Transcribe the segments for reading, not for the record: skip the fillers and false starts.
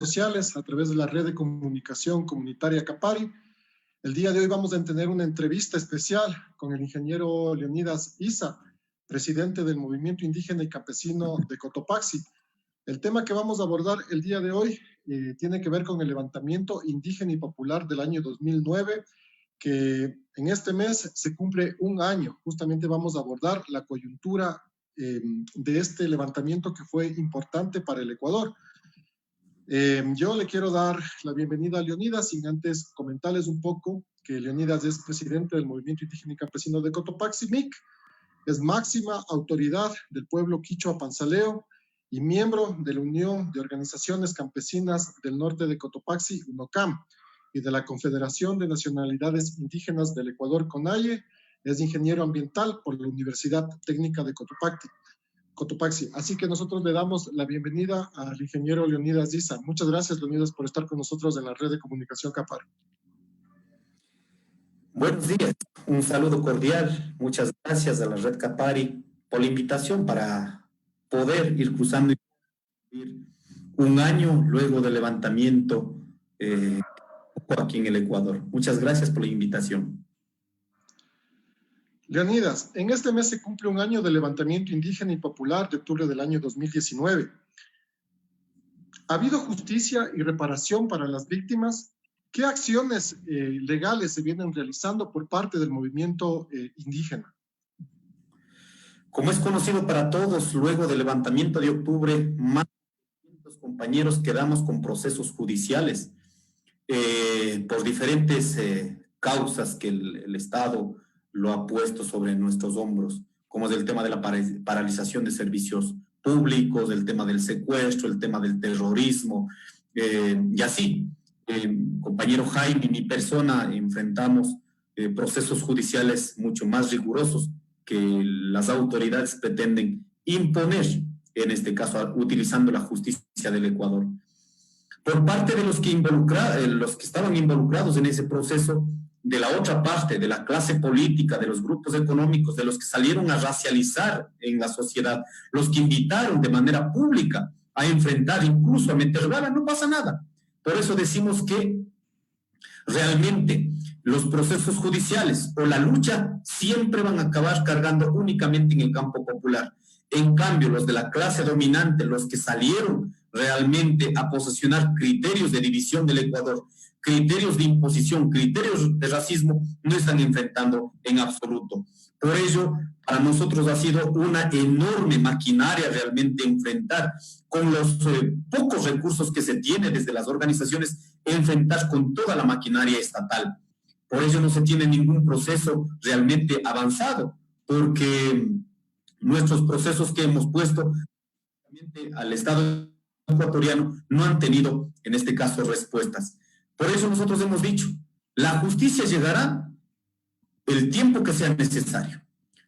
sociales a través de la red de comunicación comunitaria Capari. El día de hoy vamos a tener una entrevista especial con el ingeniero Leonidas Issa, presidente del Movimiento Indígena y Campesino de Cotopaxi. El tema que vamos a abordar el día de hoy tiene que ver con el levantamiento indígena y popular del año 2009, que en este mes se cumple un año. Justamente vamos a abordar la coyuntura de este levantamiento que fue importante para el Ecuador. Yo le quiero dar la bienvenida a Leonidas, sin antes comentarles un poco que Leonidas es presidente del Movimiento Indígena y Campesino de Cotopaxi, MIC, es máxima autoridad del pueblo quichua panzaleo y miembro de la Unión de Organizaciones Campesinas del Norte de Cotopaxi, UNOCAM, y de la Confederación de Nacionalidades Indígenas del Ecuador, CONAIE. Es ingeniero ambiental por la Universidad Técnica de Cotopaxi. Así que nosotros le damos la bienvenida al ingeniero Leonidas Issa. Muchas gracias, Leonidas, por estar con nosotros en la red de comunicación Capar. Buenos días, un saludo cordial. Muchas gracias a la red Capari por la invitación para poder ir cruzando un año luego del levantamiento aquí en el Ecuador. Muchas gracias por la invitación. Leonidas, en este mes se cumple un año del levantamiento indígena y popular de octubre del año 2019. ¿Ha habido justicia y reparación para las víctimas? ¿Qué acciones legales se vienen realizando por parte del movimiento indígena? Como es conocido para todos, luego del levantamiento de octubre, más de 500 compañeros quedamos con procesos judiciales por diferentes causas que el Estado lo ha puesto sobre nuestros hombros, como es el tema de la paralización de servicios públicos, el tema del secuestro, el tema del terrorismo, y así. Compañero Jaime y mi persona enfrentamos procesos judiciales mucho más rigurosos que las autoridades pretenden imponer, en este caso utilizando la justicia del Ecuador. Por parte de los que estaban involucrados en ese proceso, de la otra parte, de la clase política, de los grupos económicos, de los que salieron a racializar en la sociedad, los que invitaron de manera pública a enfrentar, incluso a meter bala, no pasa nada. Por eso decimos que realmente los procesos judiciales o la lucha siempre van a acabar cargando únicamente en el campo popular. En cambio, los de la clase dominante, los que salieron realmente a posesionar criterios de división del Ecuador, criterios de imposición, criterios de racismo, no están enfrentando en absoluto. Por ello, para nosotros ha sido una enorme maquinaria realmente enfrentar con los pocos recursos que se tiene desde las organizaciones, enfrentar con toda la maquinaria estatal. Por ello no se tiene ningún proceso realmente avanzado, porque nuestros procesos que hemos puesto al Estado ecuatoriano no han tenido, en este caso, respuestas. Por eso nosotros hemos dicho, la justicia llegará el tiempo que sea necesario.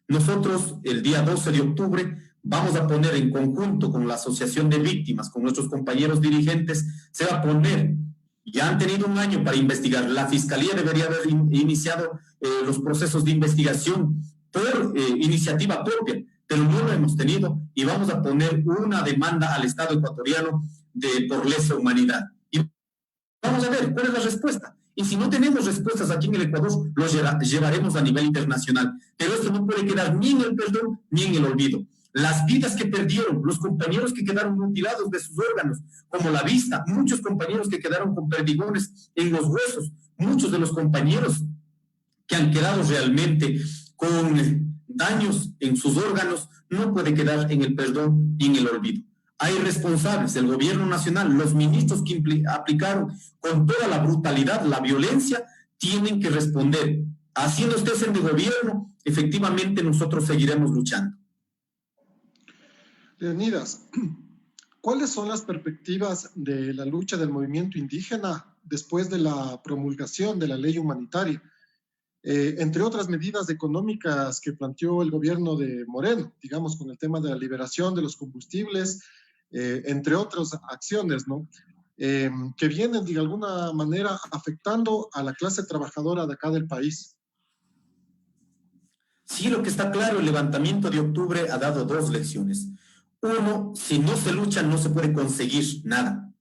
Nosotros, el día 12 de octubre, vamos a poner en conjunto con la Asociación de Víctimas, con nuestros compañeros dirigentes, se va a poner, ya han tenido un año para investigar. La Fiscalía debería haber iniciado los procesos de investigación por iniciativa propia, pero no lo hemos tenido y vamos a poner una demanda al Estado ecuatoriano por lesa humanidad. Y vamos a ver cuál es la respuesta. Y si no tenemos respuestas aquí en el Ecuador, los llevaremos a nivel internacional. Pero esto no puede quedar ni en el perdón ni en el olvido. Las vidas que perdieron, los compañeros que quedaron mutilados de sus órganos, como la vista, muchos compañeros que quedaron con perdigones en los huesos, muchos de los compañeros que han quedado realmente con daños en sus órganos, no puede quedar en el perdón ni en el olvido. Hay responsables, el gobierno nacional, los ministros que aplicaron con toda la brutalidad, la violencia, tienen que responder. Haciendo ustedes en el gobierno, efectivamente nosotros seguiremos luchando. Leonidas, ¿cuáles son las perspectivas de la lucha del movimiento indígena después de la promulgación de la ley humanitaria? Entre otras medidas económicas que planteó el gobierno de Moreno, digamos, con el tema de la liberación de los combustibles, entre otras acciones, ¿no? Que vienen de alguna manera afectando a la clase trabajadora de acá del país. Sí, lo que está claro, el levantamiento de octubre ha dado dos lecciones. Uno, si no se lucha no se puede conseguir nada.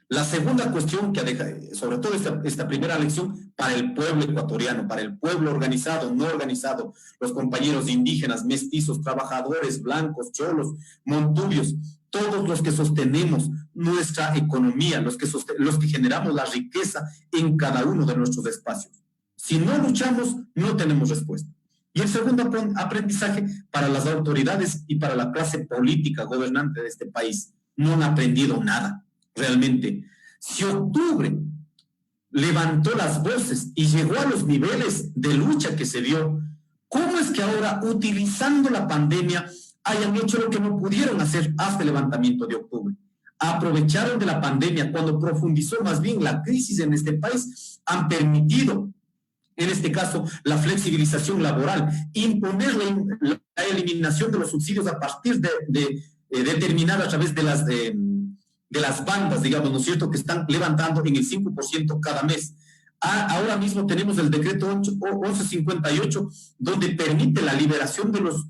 La segunda cuestión que deja, sobre todo esta primera lección, para el pueblo ecuatoriano, para el pueblo organizado, no organizado, los compañeros indígenas, mestizos, trabajadores, blancos, cholos, montubios, todos los que sostenemos nuestra economía, los que generamos la riqueza en cada uno de nuestros espacios. Si no luchamos, no tenemos respuesta. Y el segundo aprendizaje para las autoridades y para la clase política gobernante de este país. No han aprendido nada, realmente. Si octubre levantó las voces y llegó a los niveles de lucha que se dio, ¿cómo es que ahora, utilizando la pandemia, hayan hecho lo que no pudieron hacer hasta el levantamiento de octubre? Aprovecharon de la pandemia cuando profundizó más bien la crisis en este país, han permitido, en este caso, la flexibilización laboral, imponer la eliminación de los subsidios a partir de determinar a través de las bandas, digamos, ¿no es cierto?, que están levantando en el 5% cada mes. Ahora mismo tenemos el decreto 1158, donde permite la liberación de los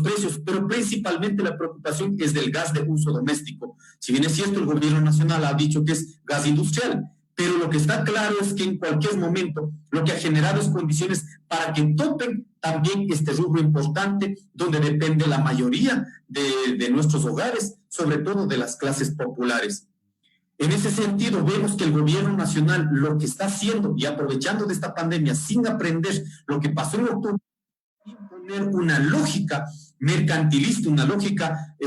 precios, pero principalmente la preocupación es del gas de uso doméstico. Si bien es cierto, el gobierno nacional ha dicho que es gas industrial, pero lo que está claro es que en cualquier momento lo que ha generado es condiciones para que topen también este rubro importante, donde depende la mayoría de nuestros hogares, sobre todo de las clases populares. En ese sentido, vemos que el gobierno nacional lo que está haciendo y aprovechando de esta pandemia sin aprender lo que pasó en octubre, imponer una lógica mercantilista, una lógica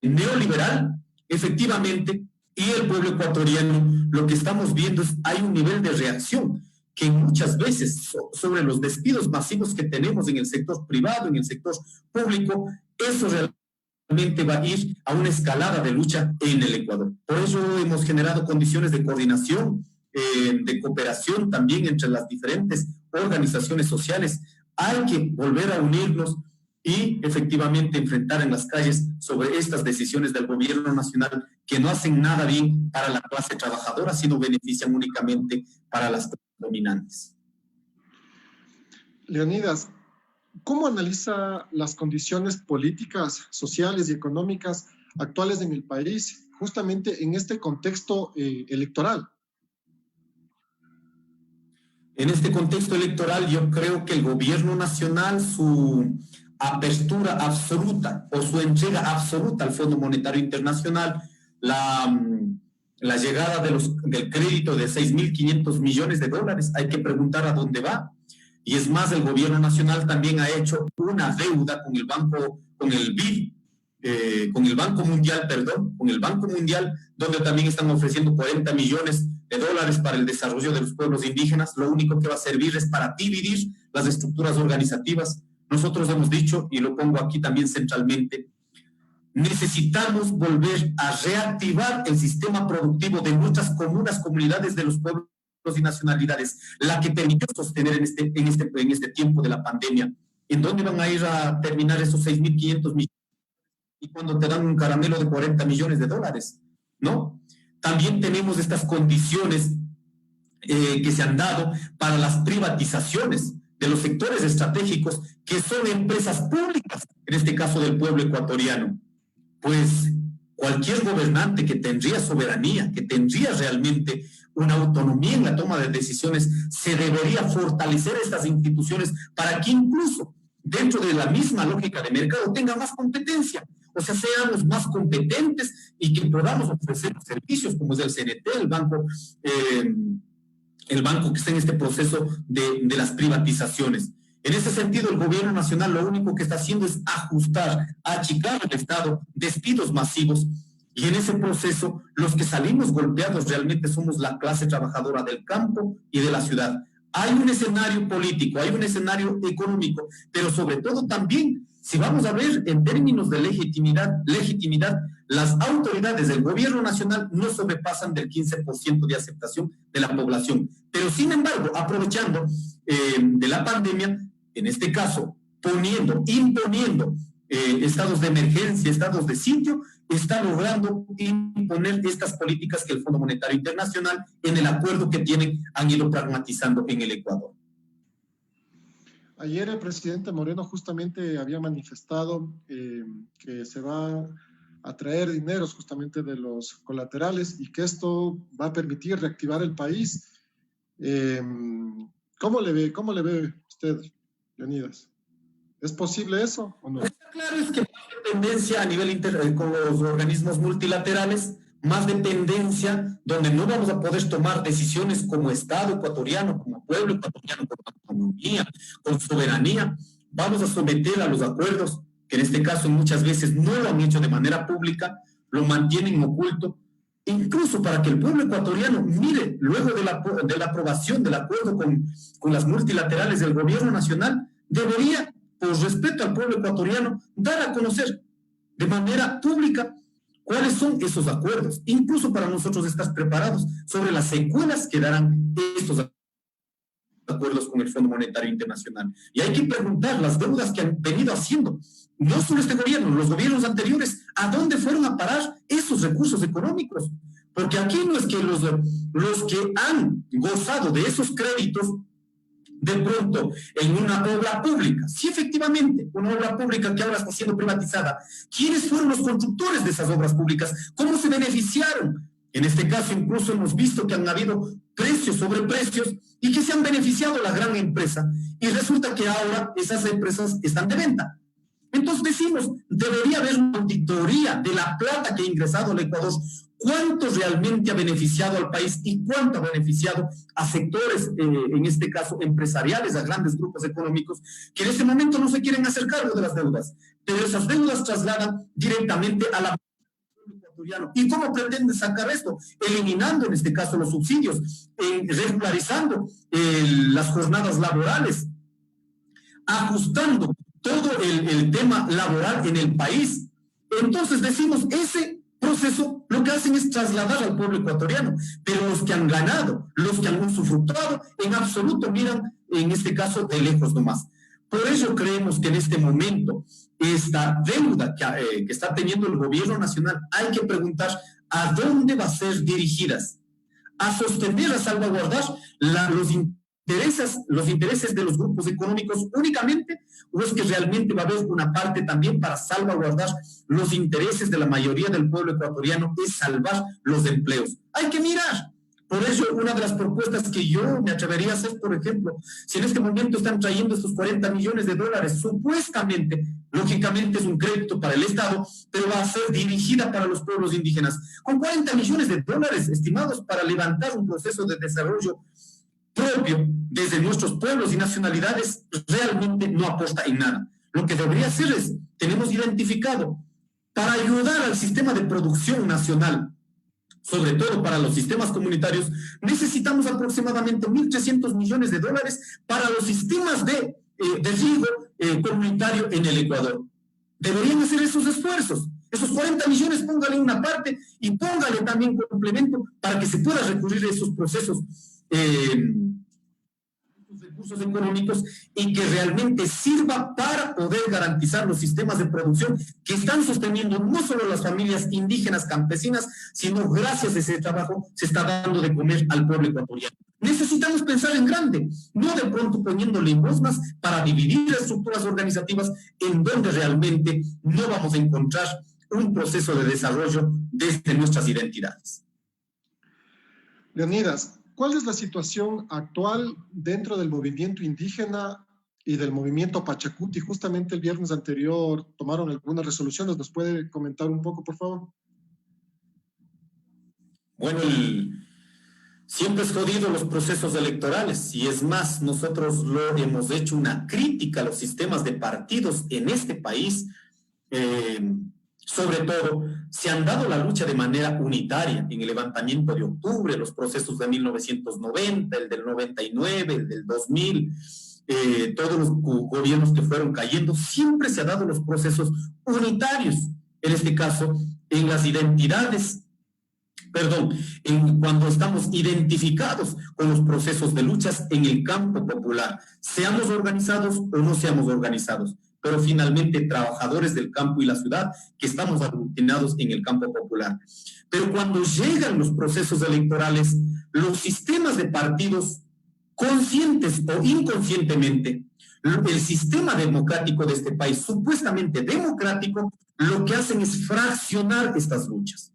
neoliberal, efectivamente, y el pueblo ecuatoriano, lo que estamos viendo es hay un nivel de reacción que muchas veces sobre los despidos masivos que tenemos en el sector privado, en el sector público, eso realmente va a ir a una escalada de lucha en el Ecuador. Por eso hemos generado condiciones de coordinación, de cooperación también entre las diferentes organizaciones sociales. Hay que volver a unirnos y efectivamente enfrentar en las calles sobre estas decisiones del gobierno nacional que no hacen nada bien para la clase trabajadora, sino benefician únicamente para las dominantes. Leonidas, ¿cómo analiza las condiciones políticas, sociales y económicas actuales en el país, justamente en este contexto electoral? En este contexto electoral, yo creo que el gobierno nacional, su apertura absoluta o su entrega absoluta al Fondo Monetario Internacional, la llegada del crédito de 6.500 millones de dólares, hay que preguntar a dónde va. Y es más, el gobierno nacional también ha hecho una deuda con el Banco Mundial, donde también están ofreciendo 40 millones de dólares para el desarrollo de los pueblos indígenas. Lo único que va a servir es para dividir las estructuras organizativas. Nosotros hemos dicho, y lo pongo aquí también centralmente, necesitamos volver a reactivar el sistema productivo de nuestras comunidades de los pueblos y nacionalidades, la que permitió sostener en este tiempo de la pandemia. ¿En dónde van a ir a terminar esos 6.500 millones? Y cuando te dan un caramelo de 40 millones de dólares, ¿no? También tenemos estas condiciones que se han dado para las privatizaciones de los sectores estratégicos que son empresas públicas, en este caso del pueblo ecuatoriano. Pues cualquier gobernante que tendría soberanía, que tendría realmente una autonomía en la toma de decisiones, se debería fortalecer estas instituciones para que incluso dentro de la misma lógica de mercado tenga más competencia. O sea, seamos más competentes y que podamos ofrecer servicios como es el CNT, el banco que está en este proceso de las privatizaciones. En ese sentido, el gobierno nacional lo único que está haciendo es ajustar, achicar el Estado, despidos masivos, y en ese proceso los que salimos golpeados realmente somos la clase trabajadora del campo y de la ciudad. Hay un escenario político, hay un escenario económico, pero sobre todo también, si vamos a ver en términos de legitimidad, las autoridades del gobierno nacional no sobrepasan del 15% de aceptación de la población. Pero sin embargo, aprovechando de la pandemia, en este caso, imponiendo estados de emergencia, estados de sitio, está logrando imponer estas políticas que el Fondo Monetario Internacional, en el acuerdo que tienen, han ido pragmatizando en el Ecuador. Ayer el presidente Moreno justamente había manifestado que se va atraer dineros justamente de los colaterales y que esto va a permitir reactivar el país. ¿Cómo le ve usted, Leonidas? ¿Es posible eso o no? Claro, es que más dependencia a nivel con los organismos multilaterales, más dependencia donde no vamos a poder tomar decisiones como Estado ecuatoriano, como pueblo ecuatoriano, con autonomía, con soberanía. Vamos a someter a los acuerdos, que en este caso muchas veces no lo han hecho de manera pública, lo mantienen oculto, incluso para que el pueblo ecuatoriano mire, luego de la aprobación del acuerdo con las multilaterales del gobierno nacional, debería, por respeto al pueblo ecuatoriano, dar a conocer de manera pública cuáles son esos acuerdos, incluso para nosotros estar preparados sobre las secuelas que darán estos acuerdos con el Fondo Monetario Internacional. Y hay que preguntar las deudas que han venido haciendo, no solo este gobierno, los gobiernos anteriores, ¿a dónde fueron a parar esos recursos económicos? Porque aquí no es que los que han gozado de esos créditos de pronto en una obra pública, sí, efectivamente, una obra pública que ahora está siendo privatizada. ¿Quiénes fueron los constructores de esas obras públicas? ¿Cómo se beneficiaron? En este caso, incluso hemos visto que han habido precios sobre precios y que se han beneficiado la gran empresa. Y resulta que ahora esas empresas están de venta. Entonces decimos, debería haber una auditoría de la plata que ha ingresado al Ecuador, cuánto realmente ha beneficiado al país y cuánto ha beneficiado a sectores, en este caso empresariales, a grandes grupos económicos, que en este momento no se quieren hacer cargo de las deudas, pero esas deudas trasladan directamente a la... ¿Y cómo pretende sacar esto? Eliminando en este caso los subsidios, regularizando las jornadas laborales, ajustando todo el tema laboral en el país. Entonces decimos, ese proceso lo que hacen es trasladar al pueblo ecuatoriano, pero los que han ganado, los que han usufructuado, en absoluto miran, en este caso, de lejos nomás. Por eso creemos que en este momento esta deuda que está teniendo el gobierno nacional, hay que preguntar a dónde va a ser dirigidas, a sostener, a salvaguardar los intereses de los grupos económicos únicamente, o es que realmente va a haber una parte también para salvaguardar los intereses de la mayoría del pueblo ecuatoriano, es salvar los empleos. Hay que mirar. Por eso, una de las propuestas que yo me atrevería a hacer, por ejemplo, si en este momento están trayendo estos 40 millones de dólares, supuestamente, lógicamente es un crédito para el Estado, pero va a ser dirigida para los pueblos indígenas. Con 40 millones de dólares estimados para levantar un proceso de desarrollo propio desde nuestros pueblos y nacionalidades, realmente no aporta en nada. Lo que debería hacer es, tenemos identificado, para ayudar al sistema de producción nacional, sobre todo para los sistemas comunitarios, necesitamos aproximadamente 1.300 millones de dólares para los sistemas de riego comunitario en el Ecuador. Deberían hacer esos esfuerzos. Esos 40 millones, póngale una parte y póngale también complemento para que se pueda recurrir a esos procesos, recursos económicos, y que realmente sirva para poder garantizar los sistemas de producción que están sosteniendo no solo las familias indígenas campesinas, sino gracias a ese trabajo se está dando de comer al pueblo ecuatoriano. Necesitamos pensar en grande, no de pronto poniendo limosnas para dividir estructuras organizativas en donde realmente no vamos a encontrar un proceso de desarrollo desde nuestras identidades. Leonidas, ¿cuál es la situación actual dentro del movimiento indígena y del movimiento Pachacuti? Justamente el viernes anterior tomaron algunas resoluciones. ¿Nos puede comentar un poco, por favor? Bueno, siempre es jodido los procesos electorales, y es más, nosotros lo hemos hecho una crítica a los sistemas de partidos en este país. Sobre todo, se han dado la lucha de manera unitaria en el levantamiento de octubre, los procesos de 1990, el del 99, el del 2000, todos los gobiernos que fueron cayendo, siempre se han dado los procesos unitarios, en este caso, en las identidades, cuando estamos identificados con los procesos de luchas en el campo popular, seamos organizados o no seamos organizados, pero finalmente trabajadores del campo y la ciudad que estamos aglutinados en el campo popular. Pero cuando llegan los procesos electorales, los sistemas de partidos, conscientes o inconscientemente, el sistema democrático de este país, supuestamente democrático, lo que hacen es fraccionar estas luchas.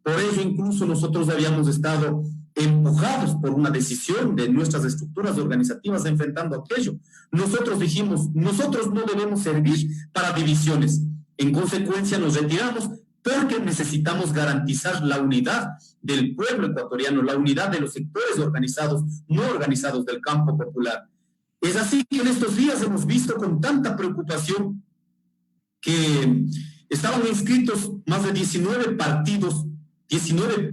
Por ello, incluso nosotros habíamos estado empujados por una decisión de nuestras estructuras organizativas enfrentando aquello. Nosotros dijimos, nosotros no debemos servir para divisiones. En consecuencia, nos retiramos porque necesitamos garantizar la unidad del pueblo ecuatoriano, la unidad de los sectores organizados, no organizados del campo popular. Es así que en estos días hemos visto con tanta preocupación que estaban inscritos más de 19 partidos, 19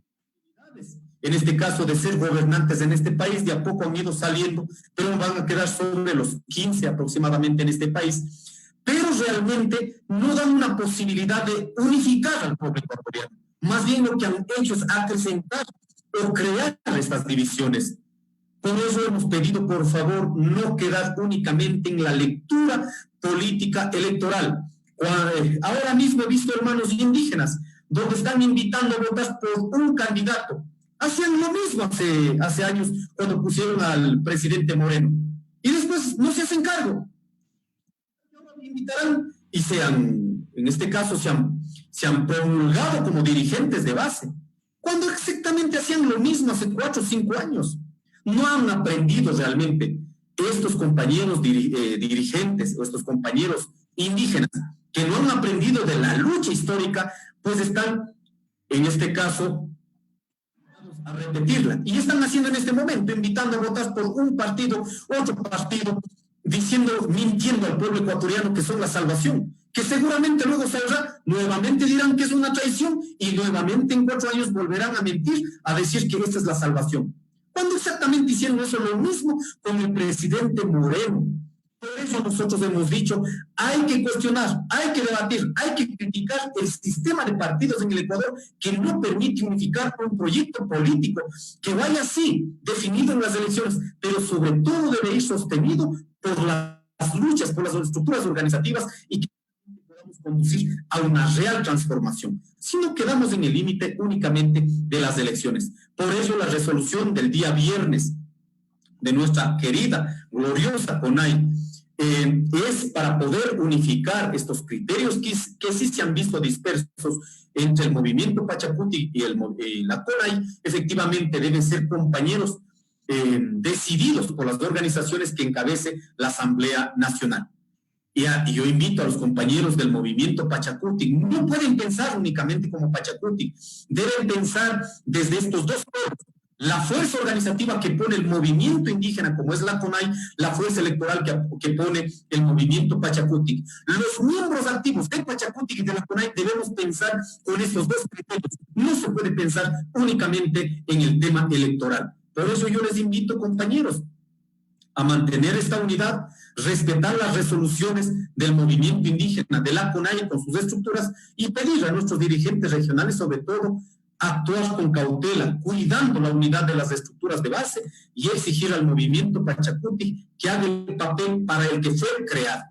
en este caso de ser gobernantes en este país, de a poco han ido saliendo, pero van a quedar sobre los 15 aproximadamente en este país, pero realmente no dan una posibilidad de unificar al pueblo ecuatoriano. Más bien lo que han hecho es acrecentar o crear estas divisiones. Por eso hemos pedido, por favor, no quedar únicamente en la lectura política electoral. Ahora mismo he visto hermanos indígenas donde están invitando a votar por un candidato. Hacían lo mismo hace años cuando pusieron al presidente Moreno. Y después no se hacen cargo. Invitarán y en este caso se han promulgado como dirigentes de base. Cuando exactamente hacían lo mismo hace 4 o 5 años. No han aprendido realmente estos compañeros dirigentes o estos compañeros indígenas que no han aprendido de la lucha histórica, pues están, en este caso, a repetirla. Y están haciendo en este momento, invitando a votar por un partido, otro partido, mintiendo al pueblo ecuatoriano que son la salvación, que seguramente luego saldrá, nuevamente dirán que es una traición y nuevamente en 4 años volverán a mentir, a decir que esta es la salvación. Cuando exactamente hicieron eso lo mismo con el presidente Moreno. Por eso nosotros hemos dicho, hay que cuestionar, hay que debatir, hay que criticar el sistema de partidos en el Ecuador que no permite unificar un proyecto político que vaya así, definido en las elecciones, pero sobre todo debe ir sostenido por las luchas, por las estructuras organizativas y que podamos conducir a una real transformación. Si no quedamos en el límite únicamente de las elecciones. Por eso la resolución del día viernes de nuestra querida, gloriosa CONAIE, es para poder unificar estos criterios que sí se han visto dispersos entre el movimiento Pachacuti y la CONAIE. Efectivamente deben ser compañeros decididos por las organizaciones que encabece la Asamblea Nacional. Y yo invito a los compañeros del movimiento Pachacuti, no pueden pensar únicamente como Pachacuti, deben pensar desde estos dos pueblos. La fuerza organizativa que pone el movimiento indígena, como es la CONAIE, la fuerza electoral que pone el movimiento Pachacuti. Los miembros activos de Pachacuti y de la CONAIE debemos pensar con estos dos criterios. No se puede pensar únicamente en el tema electoral. Por eso yo les invito, compañeros, a mantener esta unidad, respetar las resoluciones del movimiento indígena, de la CONAIE con sus estructuras y pedir a nuestros dirigentes regionales, sobre todo, actuar con cautela, cuidando la unidad de las estructuras de base y exigir al movimiento Pachacuti que haga el papel para el que fue creado.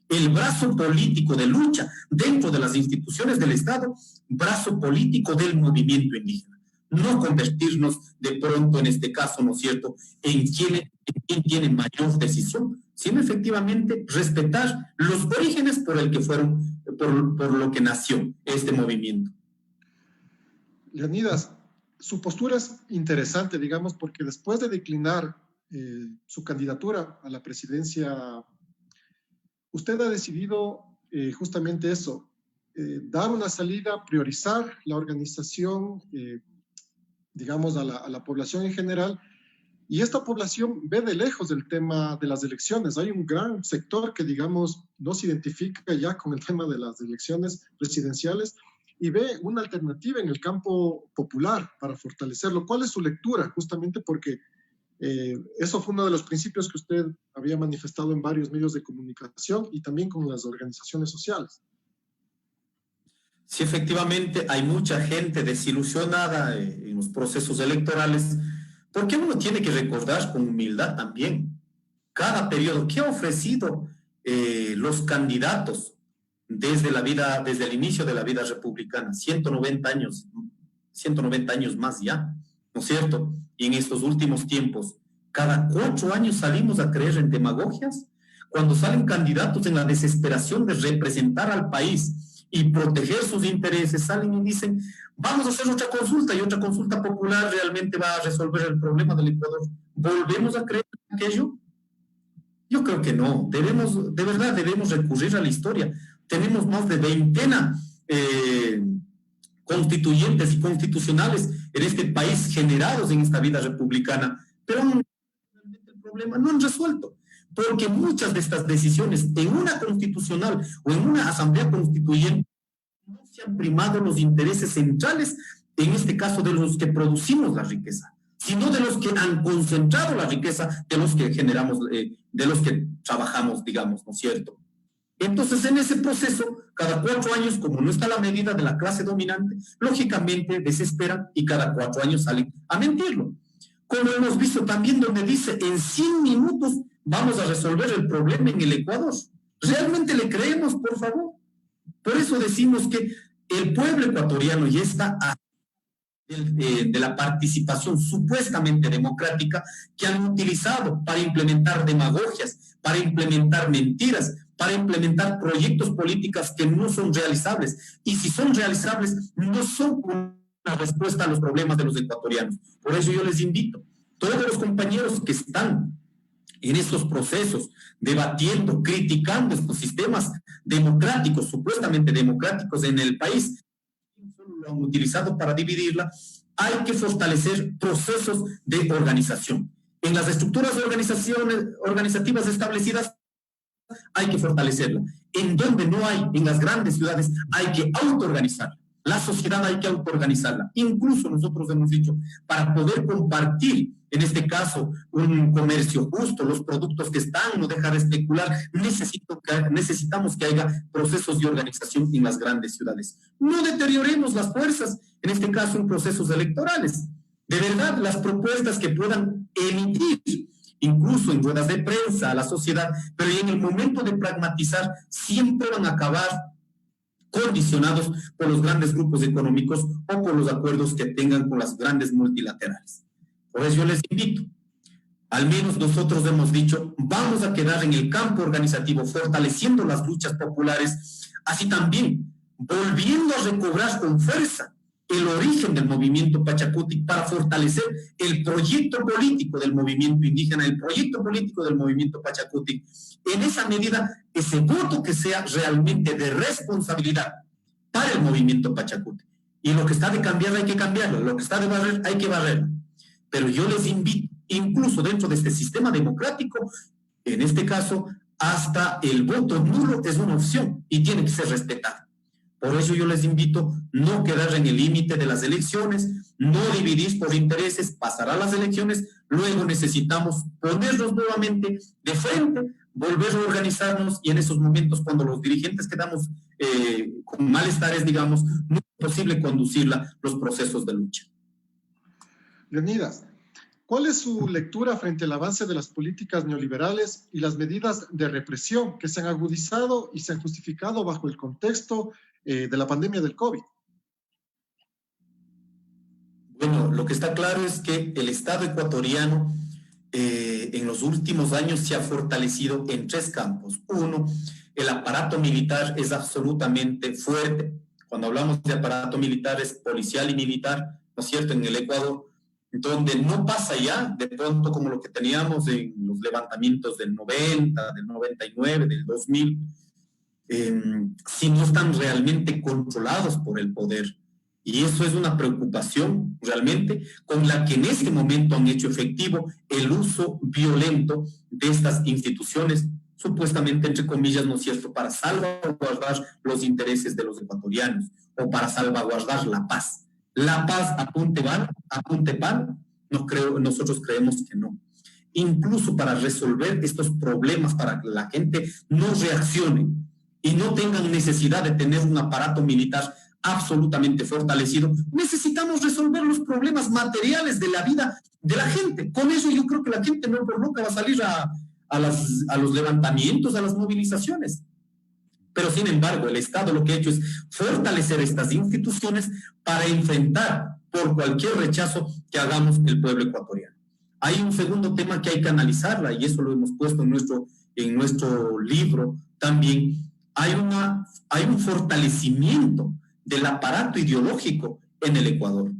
El brazo político de lucha dentro de las instituciones del Estado, brazo político del movimiento indígena. No convertirnos de pronto, en este caso, ¿no es cierto?, en quién tiene mayor decisión, sino efectivamente respetar los orígenes por el que fueron, por lo que nació este movimiento. Leonidas, su postura es interesante, digamos, porque después de declinar su candidatura a la presidencia, usted ha decidido justamente eso, dar una salida, priorizar la organización, digamos, a la población en general, y esta población ve de lejos el tema de las elecciones. Hay un gran sector que, digamos, no se identifica ya con el tema de las elecciones presidenciales y ve una alternativa en el campo popular para fortalecerlo. ¿Cuál es su lectura? Justamente porque eso fue uno de los principios que usted había manifestado en varios medios de comunicación y también con las organizaciones sociales. Sí, efectivamente, hay mucha gente desilusionada en los procesos electorales, porque uno tiene que recordar con humildad también cada periodo que ha ofrecido los candidatos desde el inicio de la vida republicana, 190 años más ya, ¿no es cierto? Y en estos últimos tiempos, cada 4 años salimos a creer en demagogias, cuando salen candidatos en la desesperación de representar al país y proteger sus intereses, salen y dicen, vamos a hacer otra consulta, y otra consulta popular realmente va a resolver el problema del Ecuador. ¿Volvemos a creer en aquello? Yo creo que no. De verdad, debemos recurrir a la historia. Tenemos más de veintena constituyentes y constitucionales en este país generados en esta vida republicana, pero el problema no han resuelto, porque muchas de estas decisiones en una constitucional o en una asamblea constituyente no se han primado los intereses centrales, en este caso de los que producimos la riqueza, sino de los que han concentrado la riqueza, de los que generamos, de los que trabajamos, digamos, ¿no es cierto? Entonces, en ese proceso, cada 4 años, como no está la medida de la clase dominante, lógicamente desesperan y cada 4 años salen a mentirlo. Como hemos visto también donde dice, en 100 minutos vamos a resolver el problema en el Ecuador. ¿Realmente le creemos, por favor? Por eso decimos que el pueblo ecuatoriano ya está de la participación supuestamente democrática que han utilizado para implementar demagogias, para implementar mentiras, para implementar proyectos políticos que no son realizables. Y si son realizables, no son una respuesta a los problemas de los ecuatorianos. Por eso yo les invito, todos los compañeros que están en estos procesos, debatiendo, criticando estos sistemas democráticos, supuestamente democráticos en el país, lo han utilizado para dividirla, hay que fortalecer procesos de organización. En las estructuras organizativas establecidas hay que fortalecerla. En donde no hay, en las grandes ciudades, hay que autoorganizarla. La sociedad hay que autoorganizarla. Incluso nosotros hemos dicho, para poder compartir, en este caso, un comercio justo, los productos que están, no dejar de especular, necesitamos que haya procesos de organización en las grandes ciudades. No deterioremos las fuerzas, en este caso, en procesos electorales. De verdad, las propuestas que puedan emitir, incluso en ruedas de prensa a la sociedad, pero en el momento de pragmatizar, siempre van a acabar condicionados por los grandes grupos económicos o por los acuerdos que tengan con las grandes multilaterales. Por eso yo les invito, al menos nosotros hemos dicho, vamos a quedar en el campo organizativo, fortaleciendo las luchas populares, así también volviendo a recobrar con fuerza el origen del movimiento Pachacutic para fortalecer el proyecto político del movimiento indígena, el proyecto político del movimiento Pachacutic. En esa medida, ese voto que sea realmente de responsabilidad para el movimiento Pachacutic. Y lo que está de cambiar hay que cambiarlo, lo que está de barrer hay que barrerlo. Pero yo les invito, incluso dentro de este sistema democrático, en este caso, hasta el voto nulo es una opción y tiene que ser respetado. Por eso yo les invito no quedar en el límite de las elecciones, no dividir por intereses, pasar a las elecciones, luego necesitamos ponernos nuevamente de frente, volver a organizarnos y en esos momentos cuando los dirigentes quedamos con malestares, digamos, no es posible conducir los procesos de lucha. Leonidas, ¿cuál es su lectura frente al avance de las políticas neoliberales y las medidas de represión que se han agudizado y se han justificado bajo el contexto de la pandemia del COVID? Bueno, lo que está claro es que el Estado ecuatoriano en los últimos años se ha fortalecido en 3 campos. Uno, el aparato militar es absolutamente fuerte. Cuando hablamos de aparato militar es policial y militar, ¿no es cierto?, en el Ecuador, donde no pasa ya de pronto como lo que teníamos en los levantamientos del 90, del 99, del 2000, si no están realmente controlados por el poder. Y eso es una preocupación realmente con la que en este momento han hecho efectivo el uso violento de estas instituciones, supuestamente, entre comillas, ¿no es cierto?, para salvaguardar los intereses de los ecuatorianos o para salvaguardar la paz. La paz a punte pan, nosotros creemos que no. Incluso para resolver estos problemas, para que la gente no reaccione y no tengan necesidad de tener un aparato militar absolutamente fortalecido, necesitamos resolver los problemas materiales de la vida de la gente. Con eso yo creo que la gente no por nunca va a salir a los levantamientos, a las movilizaciones. Pero sin embargo, el Estado lo que ha hecho es fortalecer estas instituciones para enfrentar por cualquier rechazo que hagamos el pueblo ecuatoriano. Hay un segundo tema que hay que analizarla y eso lo hemos puesto en nuestro en nuestro libro también, hay un fortalecimiento del aparato ideológico en el Ecuador.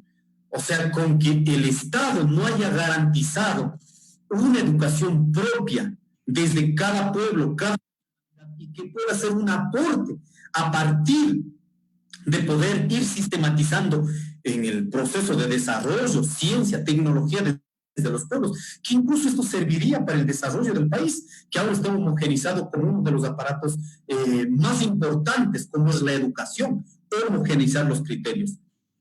O sea, con que el Estado no haya garantizado una educación propia desde cada pueblo, y que pueda hacer un aporte a partir de poder ir sistematizando en el proceso de desarrollo, ciencia, tecnología desde los pueblos, que incluso esto serviría para el desarrollo del país, que ahora está homogenizado como uno de los aparatos más importantes, como es la educación, homogenizar los criterios.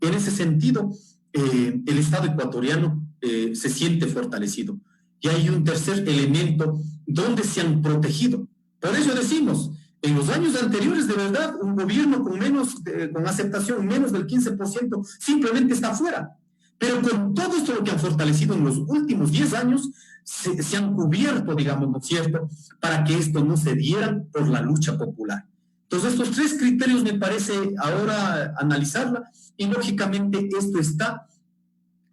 En ese sentido, el Estado ecuatoriano se siente fortalecido. Y hay un tercer elemento donde se han protegido. Por eso decimos, en los años anteriores, de verdad, un gobierno con aceptación menos del 15% simplemente está fuera. Pero con todo esto lo que han fortalecido en los últimos 10 años, se han cubierto, digamos, ¿no es cierto?, para que esto no se diera por la lucha popular. Entonces, estos tres criterios me parece ahora analizarla, y lógicamente esto está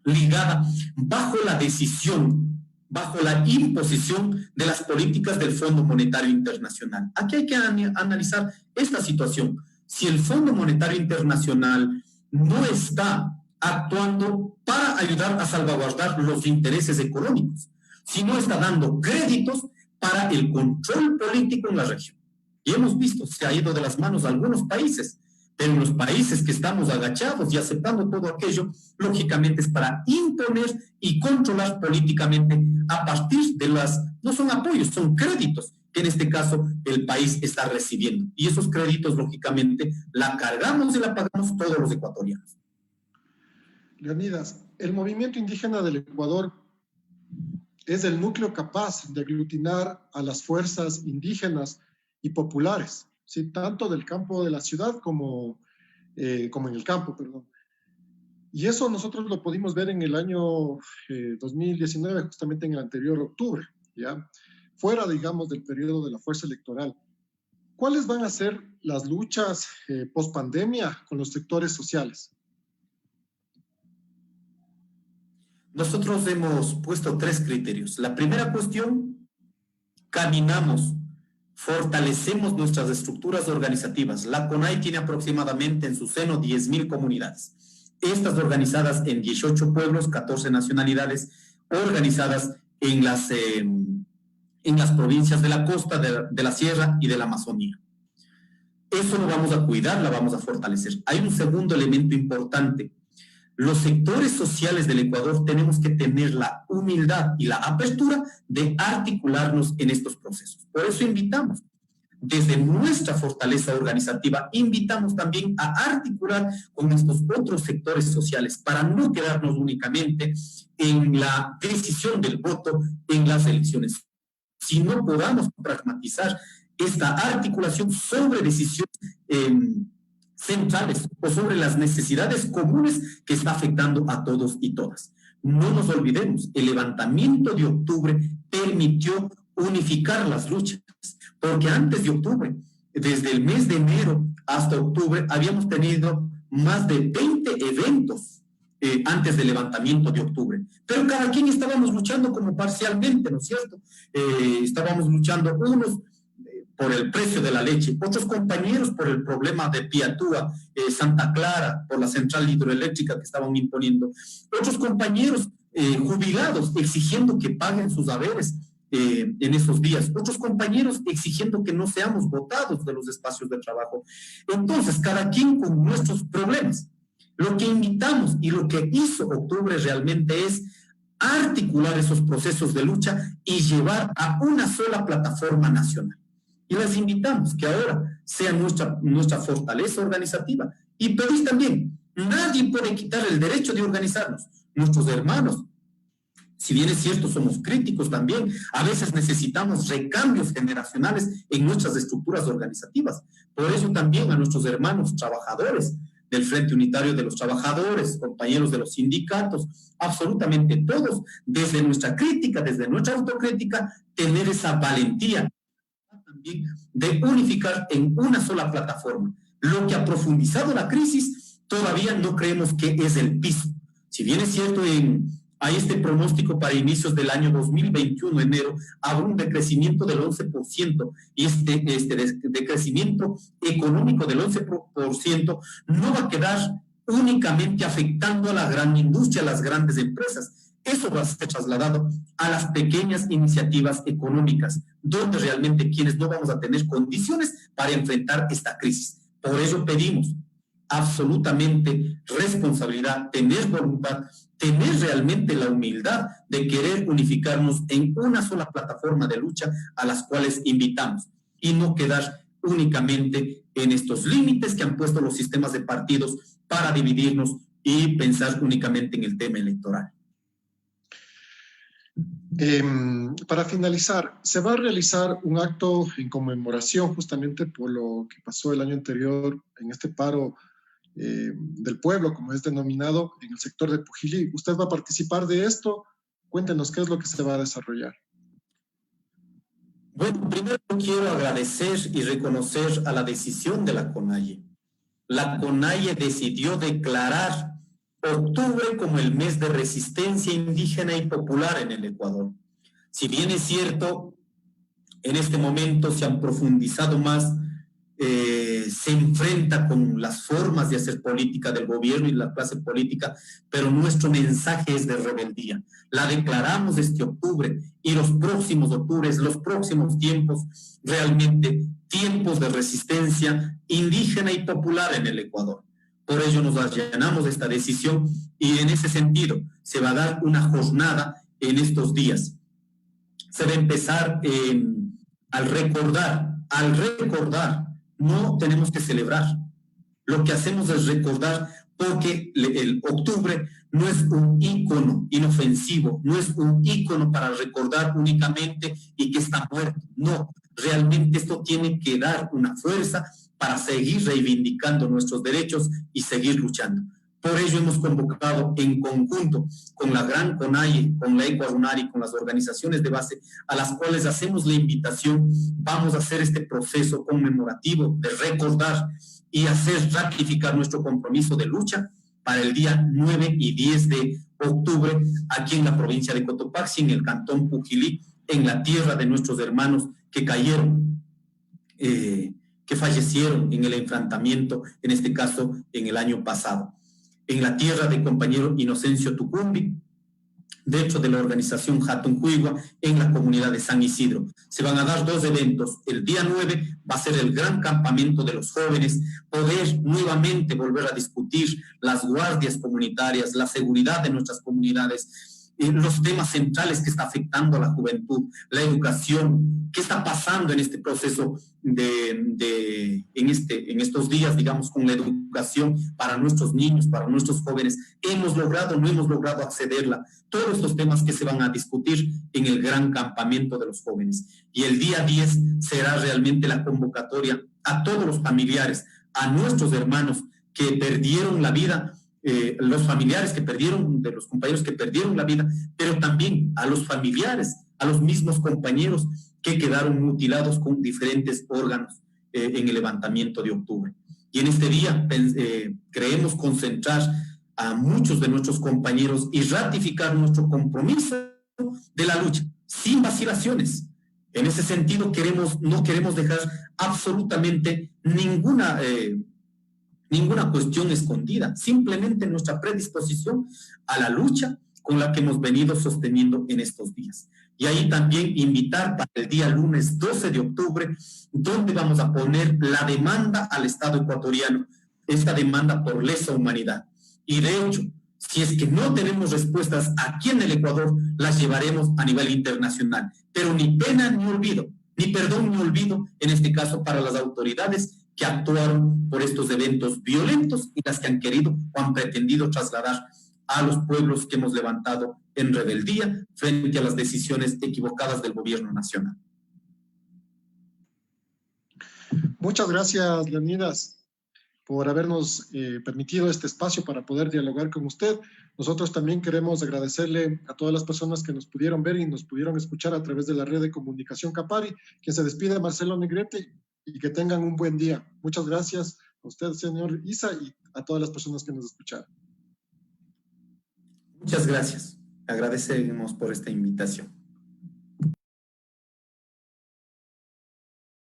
ligada bajo la decisión, bajo la imposición de las políticas del Fondo Monetario Internacional. Aquí hay que analizar esta situación. Si el Fondo Monetario Internacional no está actuando para ayudar a salvaguardar los intereses económicos, sino está dando créditos para el control político en la región. Y hemos visto, se ha ido de las manos a algunos países, pero en los países que estamos agachados y aceptando todo aquello, lógicamente es para imponer y controlar políticamente a partir de no son apoyos, son créditos que en este caso el país está recibiendo. Y esos créditos, lógicamente, la cargamos y la pagamos todos los ecuatorianos. Leonidas, el movimiento indígena del Ecuador es el núcleo capaz de aglutinar a las fuerzas indígenas y populares, ¿sí?, tanto del campo de la ciudad como en el campo, perdón. Y eso nosotros lo pudimos ver en el año 2019, justamente en el anterior octubre, ¿ya? Fuera, digamos, del periodo de la fuerza electoral. ¿Cuáles van a ser las luchas post-pandemia con los sectores sociales? Nosotros hemos puesto 3 criterios. La primera cuestión, caminamos, fortalecemos nuestras estructuras organizativas. La CONAI tiene aproximadamente en su seno 10.000 comunidades. Estas organizadas en 18 pueblos, 14 nacionalidades, organizadas en las provincias de la costa, de la sierra y de la Amazonía. Eso lo vamos a cuidar, la vamos a fortalecer. Hay un segundo elemento importante. Los sectores sociales del Ecuador tenemos que tener la humildad y la apertura de articularnos en estos procesos. Por eso invitamos, desde nuestra fortaleza organizativa, invitamos también a articular con estos otros sectores sociales para no quedarnos únicamente en la decisión del voto en las elecciones, sino podamos pragmatizar esta articulación sobre decisiones centrales o sobre las necesidades comunes que está afectando a todos y todas. No nos olvidemos, el levantamiento de octubre permitió unificar las luchas, porque antes de octubre, desde el mes de enero hasta octubre, habíamos tenido más de 20 eventos antes del levantamiento de octubre, pero cada quien estábamos luchando como parcialmente, ¿no es cierto? Estábamos luchando unos por el precio de la leche, otros compañeros por el problema de Piatúa, Santa Clara, por la central hidroeléctrica que estaban imponiendo, otros compañeros jubilados exigiendo que paguen sus haberes en esos días, otros compañeros exigiendo que no seamos votados de los espacios de trabajo. Entonces, cada quien con nuestros problemas. Lo que invitamos y lo que hizo octubre realmente es articular esos procesos de lucha y llevar a una sola plataforma nacional. Y las invitamos que ahora sea nuestra fortaleza organizativa. Y pedís también, nadie puede quitar el derecho de organizarnos. Nuestros hermanos, si bien es cierto, somos críticos también, a veces necesitamos recambios generacionales en nuestras estructuras organizativas. Por eso también a nuestros hermanos trabajadores del Frente Unitario de los Trabajadores, compañeros de los sindicatos, absolutamente todos, desde nuestra crítica, desde nuestra autocrítica, tener esa valentía también de unificar en una sola plataforma. Lo que ha profundizado la crisis todavía no creemos que es el piso. Si bien es cierto, en Hay este pronóstico para inicios del año 2021, enero, habrá un decrecimiento del 11%, y este decrecimiento económico del 11% no va a quedar únicamente afectando a la gran industria, a las grandes empresas. Eso va a ser trasladado a las pequeñas iniciativas económicas, donde realmente quienes no vamos a tener condiciones para enfrentar esta crisis. Por ello pedimos absolutamente responsabilidad, tener voluntad, tener realmente la humildad de querer unificarnos en una sola plataforma de lucha a las cuales invitamos, y no quedar únicamente en estos límites que han puesto los sistemas de partidos para dividirnos y pensar únicamente en el tema electoral. Para finalizar, se va a realizar un acto en conmemoración justamente por lo que pasó el año anterior en este paro del pueblo, como es denominado, en el sector de Pujilí. ¿Usted va a participar de esto? Cuéntenos qué es lo que se va a desarrollar. Bueno, primero quiero agradecer y reconocer a la decisión de la CONAIE. La CONAIE decidió declarar octubre como el mes de resistencia indígena y popular en el Ecuador. Si bien es cierto, en este momento se han profundizado más, se enfrenta con las formas de hacer política del gobierno y la clase política, pero nuestro mensaje es de rebeldía. La declaramos este octubre, y los próximos octubres, los próximos tiempos, realmente tiempos de resistencia indígena y popular en el Ecuador. Por ello nos allanamos de esta decisión, y en ese sentido se va a dar una jornada en estos días. Se va a empezar al recordar, no tenemos que celebrar. Lo que hacemos es recordar, porque el octubre no es un ícono inofensivo, no es un ícono para recordar únicamente y que está muerto. No, realmente esto tiene que dar una fuerza para seguir reivindicando nuestros derechos y seguir luchando. Por ello hemos convocado en conjunto con la gran CONAIE, con la Ecuadunari, con las organizaciones de base, a las cuales hacemos la invitación. Vamos a hacer este proceso conmemorativo de recordar y hacer ratificar nuestro compromiso de lucha para el día 9 y 10 de octubre, aquí en la provincia de Cotopaxi, en el cantón Pujilí, en la tierra de nuestros hermanos que cayeron, que fallecieron en el enfrentamiento, en este caso en el año pasado. En la tierra del compañero Inocencio Tucumbi, dentro de la organización Hatun Huigua, en la comunidad de San Isidro. Se van a dar dos eventos. El día 9 va a ser el gran campamento de los jóvenes, poder nuevamente volver a discutir las guardias comunitarias, la seguridad de nuestras comunidades, los temas centrales que está afectando a la juventud, la educación, qué está pasando en este proceso en estos días, digamos, con la educación para nuestros niños, para nuestros jóvenes. ¿Hemos logrado, no hemos logrado accederla? Todos estos temas que se van a discutir en el gran campamento de los jóvenes. Y el día 10 será realmente la convocatoria a todos los familiares, a nuestros hermanos que perdieron la vida, los familiares que perdieron, de los compañeros que perdieron la vida, pero también a los familiares, a los mismos compañeros que quedaron mutilados con diferentes órganos en el levantamiento de octubre. Y en este día creemos concentrar a muchos de nuestros compañeros y ratificar nuestro compromiso de la lucha, sin vacilaciones. En ese sentido, no queremos dejar absolutamente ninguna cuestión escondida, simplemente nuestra predisposición a la lucha con la que hemos venido sosteniendo en estos días. Y ahí también invitar para el día lunes 12 de octubre, donde vamos a poner la demanda al Estado ecuatoriano, esta demanda por lesa humanidad. Y de hecho, si es que no tenemos respuestas aquí en el Ecuador, las llevaremos a nivel internacional. Pero ni pena ni olvido, ni perdón ni olvido, en este caso para las autoridades que actuaron por estos eventos violentos y las que han querido o han pretendido trasladar a los pueblos que hemos levantado en rebeldía frente a las decisiones equivocadas del gobierno nacional. Muchas gracias, Leonidas, por habernos permitido este espacio para poder dialogar con usted. Nosotros también queremos agradecerle a todas las personas que nos pudieron ver y nos pudieron escuchar a través de la red de comunicación Capari. Quien se despide, Marcelo Negrete, y que tengan un buen día. Muchas gracias a usted, señor Isa, y a todas las personas que nos escucharon. Muchas gracias. Agradecemos por esta invitación.